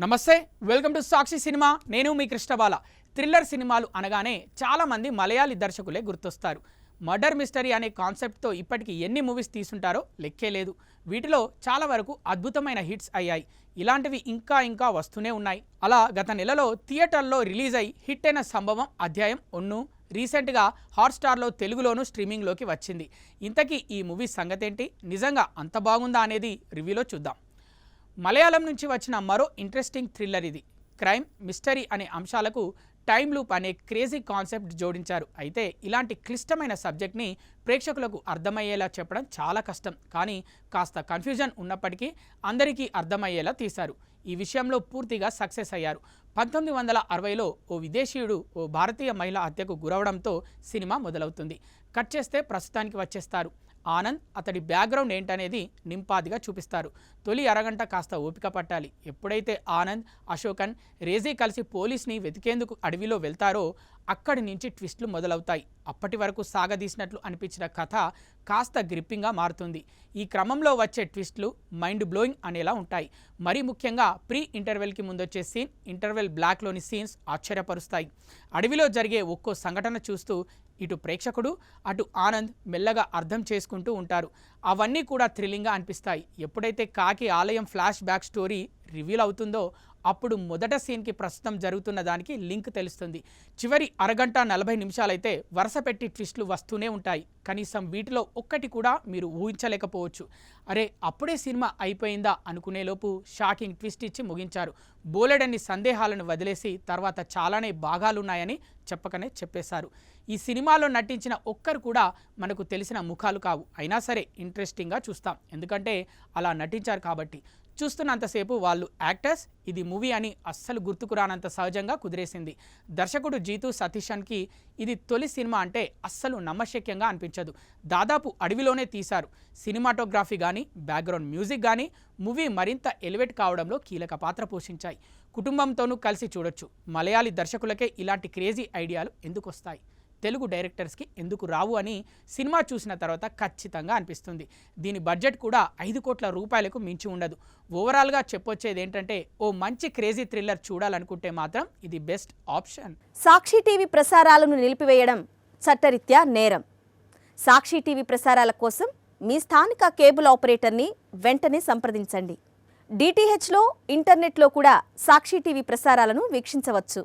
నమస్తే, welcome to Sakshi cinema. నేను మీ కృష్ణబాల. Thriller సినిమాలు అనగానే చాలామంది మలయాళీ దర్శకులే గుర్తొస్తారు. మర్డర్ మిస్టరీ అనే కాన్సెప్ట్తో ఇప్పటికి ఎన్ని మూవీస్ తీసుంటారో లెక్కే లేదు. వీటిలో చాలా వరకు అద్భుతమైన హిట్స్ అయ్యాయి. ఇలాంటివి ఇంకా వస్తూనే ఉన్నాయి. అలా గత నెలలో థియేటర్లో రిలీజ్ అయి హిట్ అయిన సంభవం అధ్యాయం 1 రీసెంట్గా హాట్స్టార్లో తెలుగులోనూ స్ట్రీమింగ్లోకి వచ్చింది. ఇంతకీ ఈ మూవీ సంగతేంటి, నిజంగా అంత బాగుందా అనేది రివ్యూలో చూద్దాం. మలయాళం నుంచి వచ్చిన మరో ఇంట్రెస్టింగ్ థ్రిల్లర్ ఇది. క్రైమ్, మిస్టరీ అనే అంశాలకు టైం లూప్ అనే క్రేజీ కాన్సెప్ట్ జోడించారు. అయితే ఇలాంటి క్లిష్టమైన సబ్జెక్ట్ని ప్రేక్షకులకు అర్థమయ్యేలా చెప్పడం చాలా కష్టం. కానీ కాస్త కన్ఫ్యూజన్ ఉన్నప్పటికీ అందరికీ అర్థమయ్యేలా తీశారు. ఈ విషయంలో పూర్తిగా సక్సెస్ అయ్యారు. 1960లో ఓ విదేశీయుడు ఓ భారతీయ మహిళ హత్యకు గురవడంతో సినిమా మొదలవుతుంది. కట్ చేస్తే ప్రస్తుతానికి వచ్చేస్తారు. ఆనంద్, అతడి బ్యాక్గ్రౌండ్ ఏంటనేది నింపాదిగా చూపిస్తారు. తొలి అరగంట కాస్త ఓపిక పట్టాలి. ఎప్పుడైతే ఆనంద్, అశోకన్, రేజీ కలిసి పోలీస్ని వెతికేందుకు అడవిలో వెళ్తారో అక్కడి నుంచి ట్విస్టులు మొదలవుతాయి. అప్పటి వరకు సాగదీసినట్లు అనిపించిన కథ కాస్త గ్రిప్పింగ్గా మారుతుంది. ఈ క్రమంలో వచ్చే ట్విస్టులు మైండ్ బ్లోయింగ్ అనేలా ఉంటాయి. మరీ ముఖ్యంగా ప్రీ ఇంటర్వెల్కి ముందొచ్చే సీన్, ఇంటర్వెల్ బ్లాక్లోని సీన్స్ ఆశ్చర్యపరుస్తాయి. అడవిలో జరిగే ఒక్కో సంఘటన చూస్తూ ఇటు ప్రేక్షకుడు అటు ఆనంద్ మెల్లగా అర్థం చేసుకుంటూ ఉంటారు. అవన్నీ కూడా థ్రిల్లింగ్గా అనిపిస్తాయి. ఎప్పుడైతే కాకి ఆలయం ఫ్లాష్ బ్యాక్ స్టోరీ రివీల్ అవుతుందో అప్పుడు మొదట సీన్కి ప్రస్తుతం జరుగుతున్న దానికి లింక్ తెలుస్తుంది. చివరి అరగంట 40 నిమిషాలైతే వరుస పెట్టి ట్విస్టులు వస్తూనే ఉంటాయి. కనీసం వీటిలో ఒక్కటి కూడా మీరు ఊహించలేకపోవచ్చు. అరే, అప్పుడే సినిమా అయిపోయిందా అనుకునేలోపు షాకింగ్ ట్విస్ట్ ఇచ్చి ముగించారు. బోలెడన్ని సందేహాలను వదిలేసి తర్వాత చాలానే భాగాలున్నాయని చెప్పకనే చెప్పేశారు. ఈ సినిమాలో నటించిన ఒక్కరు కూడా మనకు తెలిసిన ముఖాలు కావు. అయినా సరే ఇంట్రెస్టింగ్గా చూస్తాం, ఎందుకంటే అలా నటించారు కాబట్టి. చూస్తున్నంతసేపు వాళ్ళు యాక్టర్స్, ఇది మూవీ అని అస్సలు గుర్తుకు రానంత సహజంగా కుదిరేసింది. దర్శకుడు జీతు సతీషన్కి ఇది తొలి సినిమా అంటే అస్సలు నమ్మశక్యంగా అనిపించదు. దాదాపు అడవిలోనే తీశారు. సినిమాటోగ్రఫీ కానీ, బ్యాక్గ్రౌండ్ మ్యూజిక్ కానీ మూవీ మరింత ఎలివేట్ కావడంలో కీలక పాత్ర పోషించాయి. కుటుంబంతోనూ కలిసి చూడొచ్చు. మలయాళీ దర్శకులకే ఇలాంటి క్రేజీ ఐడియాలు ఎందుకు వస్తాయి, తెలుగు డైరెక్టర్స్కి ఎందుకు రావు అని సినిమా చూసిన తర్వాత ఖచ్చితంగా అనిపిస్తుంది. దీని బడ్జెట్ కూడా 5 కోట్ల రూపాయలకు మించి ఉండదు. ఓవరాల్గా చెప్పొచ్చేది ఏంటంటే, ఓ మంచి క్రేజీ థ్రిల్లర్ చూడాలనుకుంటే మాత్రం ఇది బెస్ట్ ఆప్షన్. సాక్షి టీవీ ప్రసారాలను నిలిపివేయడం చట్టరీత్యా నేరం. సాక్షి టీవీ ప్రసారాల కోసం మీ స్థానిక కేబుల్ ఆపరేటర్ని వెంటనే సంప్రదించండి. డిటిహెచ్లో, ఇంటర్నెట్లో కూడా సాక్షి టీవీ ప్రసారాలను వీక్షించవచ్చు.